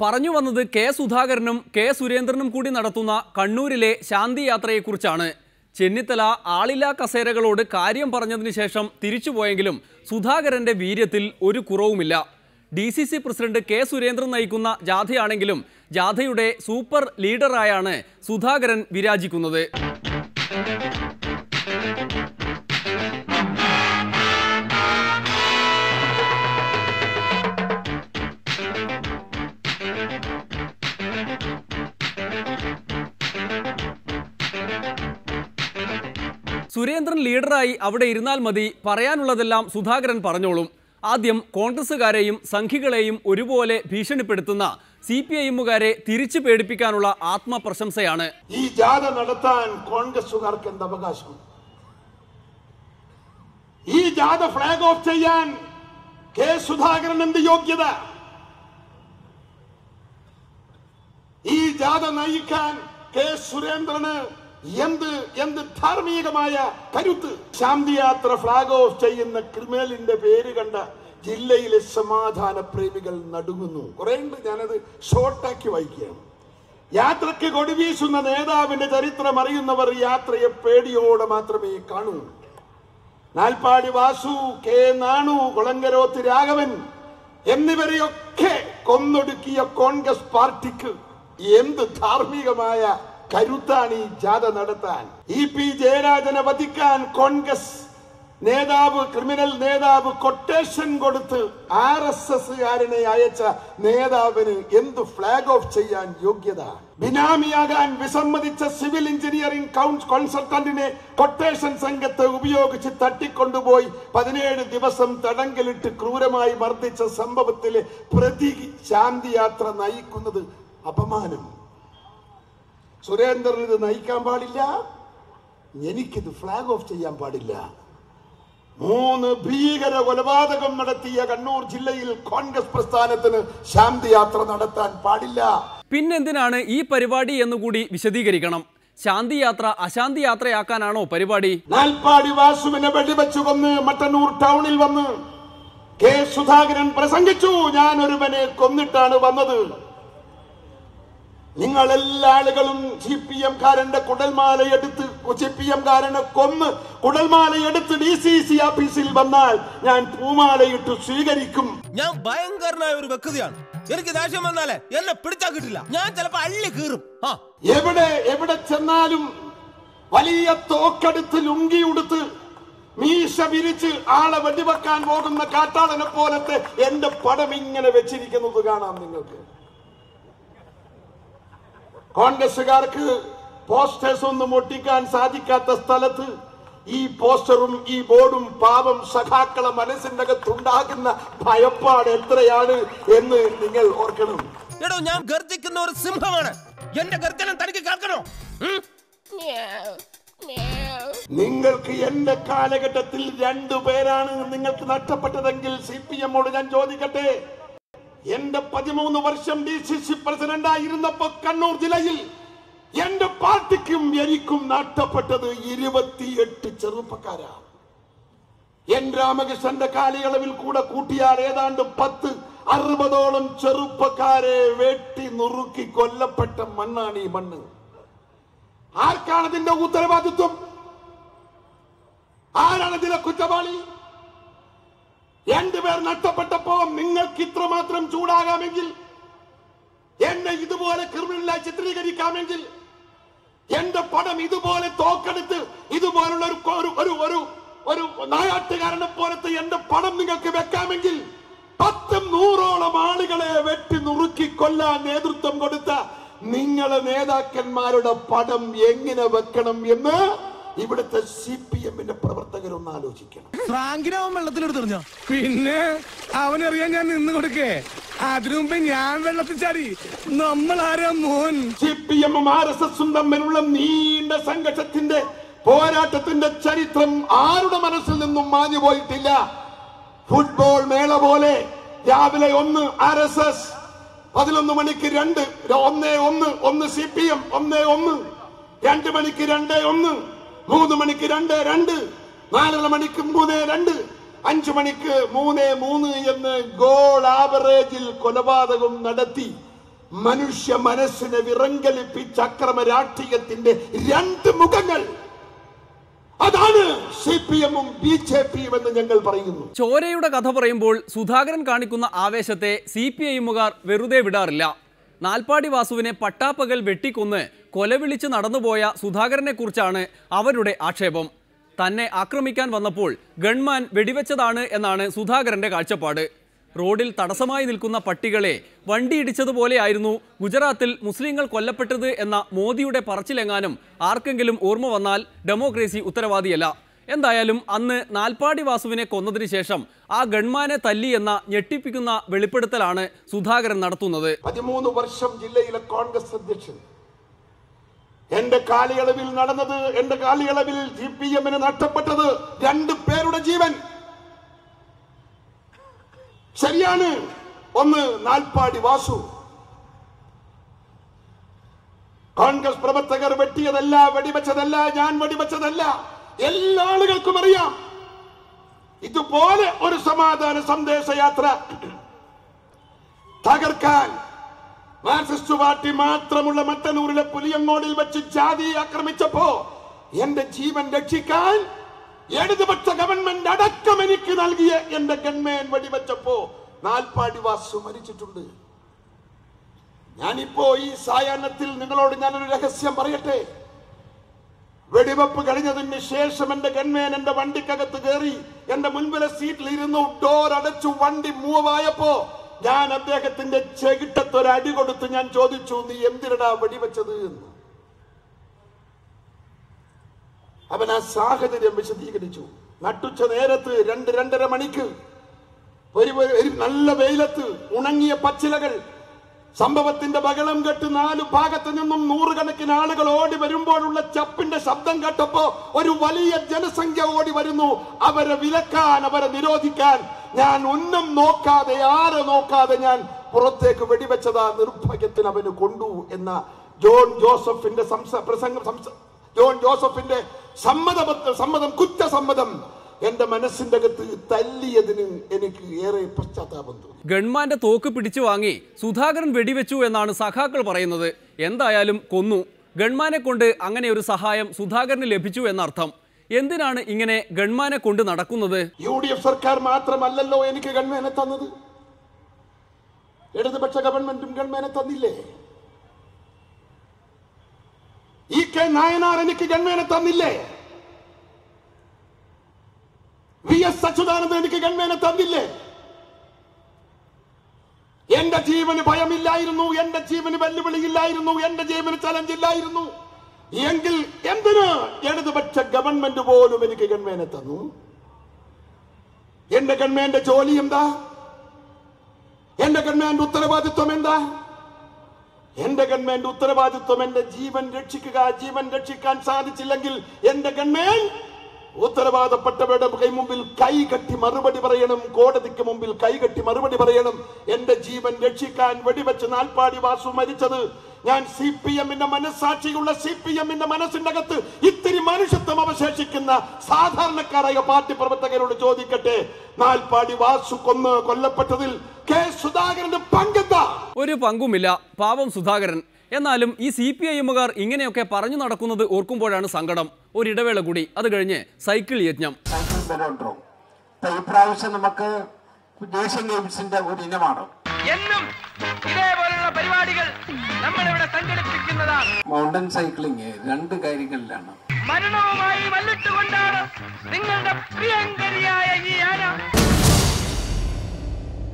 പറഞ്ഞു വന്നത് കെ സുധാകരനും കെ സുരേന്ദ്രനും കൂടി നടത്തുന്ന കണ്ണൂരിലെ ശാന്തി യാത്രയെക്കുറിച്ചാണ്. ചെന്നിത്തല ആളില്ലാ കസേരകളോട് കാര്യം പറഞ്ഞതിന് ശേഷം തിരിച്ചുപോയെങ്കിലും സുധാകരന്റെ വീര്യത്തിൽ ഒരു കുറവുമില്ല. DCC പ്രസിഡന്റ് കെ സുരേന്ദ്രൻ നയിക്കുന്ന ജാഥയാണെങ്കിലും ജാഥയുടെ സൂപ്പർ ലീഡറായാണ് സുധാകരൻ വിരാജിക്കുന്നത്. സുരേന്ദ്രൻ ലീഡറായി അവിടെ ഇരുന്നാൽ മതി, പറയാനുള്ളതെല്ലാം സുധാകരൻ പറഞ്ഞോളും. ആദ്യം കോൺഗ്രസുകാരെയും സംഘികളെയും ഒരുപോലെ ഭീഷണിപ്പെടുത്തുന്ന CPIMകാരെ തിരിച്ചു പേടിപ്പിക്കാനുള്ള ആത്മപ്രശംസയാണ്. ഈ ജാഥ നടത്താൻ കോൺഗ്രസുകാർക്ക് എന്ത് അവകാശം? ഈ ജാഥ ഫ്ലാഗ് ഓഫ് ചെയ്യാൻ കെ സുധാകരൻ എന്ത് യോഗ്യത? ഈ ജാഥ നയിക്കാൻ കെ സുരേന്ദ്രന് എന്ത് ധാർമ്മികമായ കരുത്ത്? ശാന്തിയാത്ര ഫ്ലാഗ് ഓഫ് ചെയ്യുന്ന ക്രിമിനലിന്റെ പേര് കണ്ട ജില്ലയിലെ സമാധാന പ്രേമികൾ നടുങ്ങുന്നു. കുറെ ഉണ്ട്, ഞാനത് ഷോർട്ടാക്കി വായിക്കുകയാണ്. യാത്രയ്ക്ക് കൊടിവീശുന്ന നേതാവിന്റെ ചരിത്രം അറിയുന്നവർ യാത്രയെ പേടിയോടെ മാത്രമേ കാണൂ. നാൽപ്പാടി വാസു, കെ നാണു, കുളങ്കരോത്ത് രാഘവൻ എന്നിവരെയൊക്കെ കൊന്നൊടുക്കിയ കോൺഗ്രസ് പാർട്ടിക്ക് എന്ത് ധാർമ്മികമായ കരുത്താണ് ഈ ജാഥ നടത്താൻ? EP ജയരാജനെ വധിക്കാൻ കോൺഗ്രസ് നേതാവ്, ക്രിമിനൽ നേതാവ് കൊട്ടേഷൻ കൊടുത്ത് RSSകാരനെ അയച്ച നേതാവിന് എന്ത് ഫ്ലാഗ് ഓഫ് ചെയ്യാൻ യോഗ്യത? ബിനാമിയാകാൻ വിസമ്മതിച്ച സിവിൽ എഞ്ചിനീയറിംഗ് കൺസൾട്ടന്റിനെ കൊട്ടേഷൻ സംഘത്തെ ഉപയോഗിച്ച് തട്ടിക്കൊണ്ടുപോയി 17 ദിവസം തടങ്കലിട്ട് ക്രൂരമായി മർദ്ദിച്ച സംഭവത്തിലെ പ്രതി ശാന്തിയാത്ര നയിക്കുന്നത് അപമാനം. സുരേന്ദ്രൻ ഇത് നയിക്കാൻ പാടില്ല, എനിക്കിത് ഫ്ലാഗ് ഓഫ് ചെയ്യാൻ പാടില്ല. 3 ഭീകര കൊലപാതകം നടത്തിയ കണ്ണൂർ ജില്ലയിൽ കോൺഗ്രസ് പ്രസ്ഥാനത്തിന് ശാന്തി യാത്ര നടത്താൻ പാടില്ല. പിന്നെന്തിനാണ് ഈ പരിപാടി എന്നുകൂടി വിശദീകരിക്കണം. ശാന്തി യാത്ര അശാന്തി യാത്രയാക്കാനാണോ പരിപാടി? നാൽപ്പാടി വാസുവിനെ വെടിവെച്ചു കൊന്ന് മട്ടന്നൂർ ടൗണിൽ വന്ന് കെ സുധാകരൻ പ്രസംഗിച്ചു, ഞാൻ ഒരുവനെ കൊന്നിട്ടാണ് വന്നത്. നിങ്ങൾ എല്ലാ ആളുകളും CPMകാരന്റെ കുടൽമാലയെടുത്ത് CPMകാരനെ കൊന്ന് കുടൽമാലയെടുത്ത് DCC ഓഫീസിൽ വന്നാൽ ഞാൻ പൂമാലയിട്ട് സ്വീകരിക്കും. ഞാൻ ഭയങ്കരനായ ഒരു വ്യക്തിയാണ്. എനിക്ക് ദേഷ്യം വന്നാലേ എന്നെ പിടിച്ചാൽ കിട്ടില്ല, ഞാൻ ചിലപ്പോ അള്ളി കീറും. എവിടെ ചെന്നാലും വലിയ തോക്കെടുത്ത് ലുങ്കി ഉടുത്ത് മീശ വിരിച്ച് ആളെ വെടിവെക്കാൻ പോകുന്ന കാട്ടാളനെ പോലത്തെ എന്റെ പടം ഇങ്ങനെ വെച്ചിരിക്കുന്നത് കാണാം നിങ്ങൾക്ക്. കോൺഗ്രസുകാർക്ക് പോസ്റ്റേഴ്സ് ഒന്നും ഒട്ടിക്കാൻ സാധിക്കാത്ത സ്ഥലത്ത് ഈ പോസ്റ്ററും ഈ ബോർഡും പാവം സഖാക്കളെ മനസ്സിന്റെ അകത്തുണ്ടാകുന്ന ഭയപ്പാട് എത്രയാണ് എന്ന് നിങ്ങൾ ഓർക്കണം. എടോ, ഞാൻ ഗർജിക്കുന്ന ഒരു സിംഹമാണ്, എന്റെ ഗർജനം തനിക്ക് കേൾക്കണോ? നിങ്ങൾക്ക് എന്റെ കാലഘട്ടത്തിൽ 2 പേരാണ് നിങ്ങൾക്ക് നഷ്ടപ്പെട്ടതെങ്കിൽ CPMോട് ഞാൻ ചോദിക്കട്ടെ, എന്റെ 13 വർഷം DCC പ്രസിഡന്റ് ആയിരുന്നപ്പോ കണ്ണൂർ ജില്ലയിൽ എന്റെ പാർട്ടിക്കും എനിക്കും നഷ്ടപ്പെട്ടത് 28 ചെറുപ്പക്കാരാ. N രാമകൃഷ്ണന്റെ കാലയളവിൽ കൂടെ കൂട്ടിയാൽ ഏതാണ്ട് 10-60ഓളം ചെറുപ്പക്കാരെ വെട്ടി നുറുക്കി കൊല്ലപ്പെട്ട മണ്ണാണ് ഈ മണ്ണ്. ആർക്കാണ് ഇതിന്റെ ഉത്തരവാദിത്വം? ആരാണ് ഇതിലെ കുറ്റവാളി? 2 പേർ നഷ്ടപ്പെട്ടപ്പോ നിങ്ങൾക്ക് ഇത്രമാത്രം ചൂടാകാമെങ്കിൽ, എന്നെ ഇതുപോലെ ക്രിമിനലായി ചിത്രീകരിക്കാമെങ്കിൽ, എന്റെ പടം ഇതുപോലെ തോക്കെടുത്ത് ഇതുപോലുള്ള ഒരു നായാട്ടുകാരനെ പോലത്തെ എന്റെ പടം നിങ്ങൾക്ക് വെക്കാമെങ്കിൽ, 10-100ഓളം ആളുകളെ വെട്ടി നുറുക്കി കൊല്ലാൻ നേതൃത്വം കൊടുത്ത നിങ്ങളെ നേതാക്കന്മാരുടെ പടം എങ്ങനെ വെക്കണം എന്ന് ഇവിടുത്തെ CPMന്റെ പ്രവർത്തകരൊന്ന് ആലോചിക്കണം. ഫ്രാങ്കിനവൻ വെള്ളത്തിലെടുത്തെറിഞ്ഞോ? പിന്നെ അവനറിയാൻ ഞാൻ നിന്ന് കൊടുക്കേ, അതിനു മുമ്പേ ഞാൻ വെള്ളത്തിൽ ചാടി. നമ്മളാരാ മോൻ? CPMും RSSും തമ്മിലുള്ള നീണ്ട സംഘർഷത്തിന്റെ പോരാട്ടത്തിന്റെ ചരിത്രം ആരുടെ മനസ്സിൽ നിന്നും മാഞ്ഞു പോയിട്ടില്ല. ഫുട്ബോൾ മേള പോലെ രാവിലെ 1 RSS, 11 മണിക്ക് 2, 1 CPM, 1-1, 2 മണിക്ക് 2-1, 3 മണിക്ക് 2-2, 4 മണിക്ക് 3-2, 5 മണിക്ക് 3-3 എന്ന് ഗോൾ ആവറേജിൽ കൊലപാതകം നടത്തി മനുഷ്യ മനസ്സിനെ വിറങ്കലിപ്പിച്ച അക്രമ രാഷ്ട്രീയത്തിന്റെ രണ്ട് മുഖങ്ങൾ. അതാണ് CPM-ഉം BJP-യും എന്ന് ഞങ്ങൾ പറയുന്നു. ചോരയുടെ കഥ പറയുമ്പോൾ സുധാകരൻ കാണിക്കുന്ന ആവേശത്തെ CPI-മുകാർ വെറുതെ വിടാറില്ല. നാൽപ്പാടി വാസുവിനെ പട്ടാപ്പകൽ വെട്ടിക്കൊന്ന് കൊലവിളിച്ച് നടന്നുപോയ സുധാകരനെ കുറിച്ചാണ് അവരുടെ ആക്ഷേപം. തന്നെ ആക്രമിക്കാൻ വന്നപ്പോൾ ഗൺമാൻ വെടിവെച്ചതാണ് എന്നാണ് സുധാകരന്റെ കാഴ്ചപ്പാട്. റോഡിൽ തടസ്സമായി നിൽക്കുന്ന പട്ടികളെ വണ്ടിയിടിച്ചതുപോലെയായിരുന്നു ഗുജറാത്തിൽ മുസ്ലിങ്ങൾ കൊല്ലപ്പെട്ടത് എന്ന മോദിയുടെ പറച്ചിലെങ്ങാനും ആർക്കെങ്കിലും ഓർമ്മ വന്നാൽ ഡെമോക്രസി ഉത്തരവാദിയല്ല. എന്തായാലും അന്ന് നാൽപ്പാടി വാസുവിനെ കൊന്നതിന് ശേഷം ആ ഗൺമാനെ തല്ലി എന്ന ഞെട്ടിപ്പിക്കുന്ന വെളിപ്പെടുത്തലാണ് സുധാകരൻ നടത്തുന്നത്. 13 വർഷം ജില്ലയിലെ കോൺഗ്രസ് അധ്യക്ഷൻ. എന്റെ കാലയളവിൽ നടന്നത്, എന്റെ കാലയളവിൽ CPM-ന് നഷ്ടപ്പെട്ടത് 2 പേരുടെ ജീവൻ. ശരിയാണ്. ഒന്ന് നാൽപ്പാടി വാസു. കോൺഗ്രസ് പ്രവർത്തകർ വെട്ടിയതല്ല, വെടിവെച്ചതല്ല, ഞാൻ വെടിവെച്ചതല്ല. എല്ലാ ആളുകൾക്കും അറിയാം. ഇതുപോലെ ഒരു സമാധാന സന്ദേശയാത്ര തകർക്കാൻ മാർക്സിസ്റ്റ് പാർട്ടി മാത്രമുള്ള മട്ടന്നൂരിലെ പുലിയങ്ങോടിൽ വെച്ച് ജാതി ആക്രമിച്ചപ്പോ എന്റെ ജീവൻ രക്ഷിക്കാൻ ഇടതുപക്ഷ ഗവൺമെന്റ് അടക്കം എനിക്ക് നൽകിയ എന്റെ ഗൺമാൻ വെടിവെച്ചപ്പോ നാൽപ്പാടി വാസു മരിച്ചിട്ടുണ്ട്. ഞാനിപ്പോ ഈ സായാഹ്നത്തിൽ നിങ്ങളോട് ഞാനൊരു രഹസ്യം പറയട്ടെ. വെടിവെപ്പ് കഴിഞ്ഞതിന് ശേഷം എന്റെ ഗൺമാൻ എന്റെ വണ്ടിക്കകത്ത് കയറി എന്റെ മുൻപിലെ സീറ്റിൽ ഇരുന്നു. ഡോർ അടച്ചു. വണ്ടി മൂവായപ്പോ ഞാൻ അദ്ദേഹത്തിന്റെ ചെകിട്ടത്തൊരടി കൊടുത്ത് ഞാൻ ചോദിച്ചു, നീ എന്തിനടാ വെടിവെച്ചത് എന്ന്. അവൻ ആ സാഹചര്യം വിശദീകരിച്ചു. നട്ടുച്ച നേരത്ത് 2-2:30 മണിക്ക് ഒരു നല്ല വെയിലത്ത് ഉണങ്ങിയ പച്ചിലകൾ, സംഭവത്തിന്റെ ബഹളം കേട്ട് 4 ഭാഗത്ത് നിന്നും 100 കണക്കിന് ആളുകൾ ഓടി വരുമ്പോഴുള്ള ചപ്പിന്റെ ശബ്ദം കേട്ടപ്പോ ഒരു വലിയ ജനസംഖ്യ ഓടി വരുന്നു. അവരെ വിലക്കാൻ, അവരെ നിരോധിക്കാൻ ഞാൻ ഒന്നും നോക്കാതെ, ആരെ നോക്കാതെ ഞാൻ പുറത്തേക്ക് വെടിവെച്ചതാ. നിർഭാഗ്യത്തിന് അവന് കൊണ്ടു എന്ന ജോൺ ജോസഫിന്റെ സമ്മതം, കുറ്റസമ്മതം എന്റെ മനസ്സിന്റെ അകത്ത് തല്ലിയതിന് എനിക്ക് ഏറെ പശ്ചാത്താപം തോന്നി. ഗൺമാന്റെ തോക്ക് പിടിച്ചു വാങ്ങി സുധാകരൻ വെടിവെച്ചു എന്നാണ് സഖാക്കൾ പറയുന്നത്. എന്തായാലും കൊന്നു. ഗൺമാനെ കൊണ്ട് അങ്ങനെ ഒരു സഹായം സുധാകരന് ലഭിച്ചു എന്നർത്ഥം. എന്തിനാണ് ഇങ്ങനെ ഗൺമാനെ കൊണ്ട് നടക്കുന്നത്? UDF സർക്കാർ മാത്രമല്ലല്ലോ എനിക്ക് ഗൺമാനെ തന്നത്. ഇടതുപക്ഷ ഗവൺമെന്റും ഗൺമാനെ തന്നില്ലേ? EK നായനാർ എനിക്ക് ഗൺമാനെ തന്നില്ലേ? VS അച്യുതാനന്ദൻ എനിക്ക് ഗൺമാനെ തന്നില്ലേ? എന്റെ ജീവന് ഭയമില്ലായിരുന്നു, എന്റെ ജീവന് വെല്ലുവിളിയില്ലായിരുന്നു, എന്റെ ജീവന് ചലഞ്ച് ഇല്ലായിരുന്നു എങ്കിൽ എന്തിന് ഇടതുപക്ഷ ഗവൺമെന്റ് പോലും എനിക്ക് ഗൺമാനെ തന്നു? എന്റെ ഗൺമാന്റെ ജോലി എന്താ? എന്റെ ഗൺമാന്റെ ഉത്തരവാദിത്വം എന്താ? എന്റെ ഗൺമാന്റെ ഉത്തരവാദിത്വം എന്റെ ജീവൻ രക്ഷിക്കുക. ജീവൻ രക്ഷിക്കാൻ സാധിച്ചില്ലെങ്കിൽ എന്റെ ഗൺമാൻ ഉത്തരവാദപ്പെട്ടവരുടെ മുമ്പിൽ കൈകെട്ടി മറുപടി പറയണം. കോടതിക്ക് മുമ്പിൽ കൈകെട്ടി മറുപടി പറയണം. എന്റെ ജീവൻ രക്ഷിക്കാൻ വെടിവെച്ച് നാൽപ്പാടി വാസു മരിച്ചത് ഞാൻ CPM-ന്റെ മനസ്സാക്ഷിയുള്ള CPM-ന്റെ മനസ്സിന്റെ അകത്ത് ഇത്തിരി മനുഷ്യത്വം അവശേഷിക്കുന്ന സാധാരണക്കാരായ പാർട്ടി പ്രവർത്തകരോട് ചോദിക്കട്ടെ, നാൽപ്പാടി വാസു കൊല്ലപ്പെട്ടതിൽ കെ സുധാകരന്റെ പങ്കെന്താ? ഒരു പങ്കുമില്ല. പാവം സുധാകരൻ. എന്നാലും ഈ CPI-മുകാർ ഇങ്ങനെയൊക്കെ പറഞ്ഞു നടക്കുന്നത് ഓർക്കുമ്പോഴാണ് സങ്കടം. ഒരിടവേള കൂടി, അത് കഴിഞ്ഞ് സൈക്കിൾ യജ്ഞം. ഇപ്രാവശ്യം നമുക്ക് ദേശീയ ഗെയിംസിന്റെ ഒരു ഇനമാണ്. എന്നും ഇതേപോലുള്ള പരിപാടികൾ നമ്മളിവിടെ സംഘടിപ്പിക്കുന്നതാണ്. മൗണ്ടൻ സൈക്ലിംഗ് 2 കാര്യങ്ങളിലാണ്. മരണവുമായി വല്ലിട്ടുകൊണ്ടാണ് നിങ്ങളുടെ പ്രിയങ്ക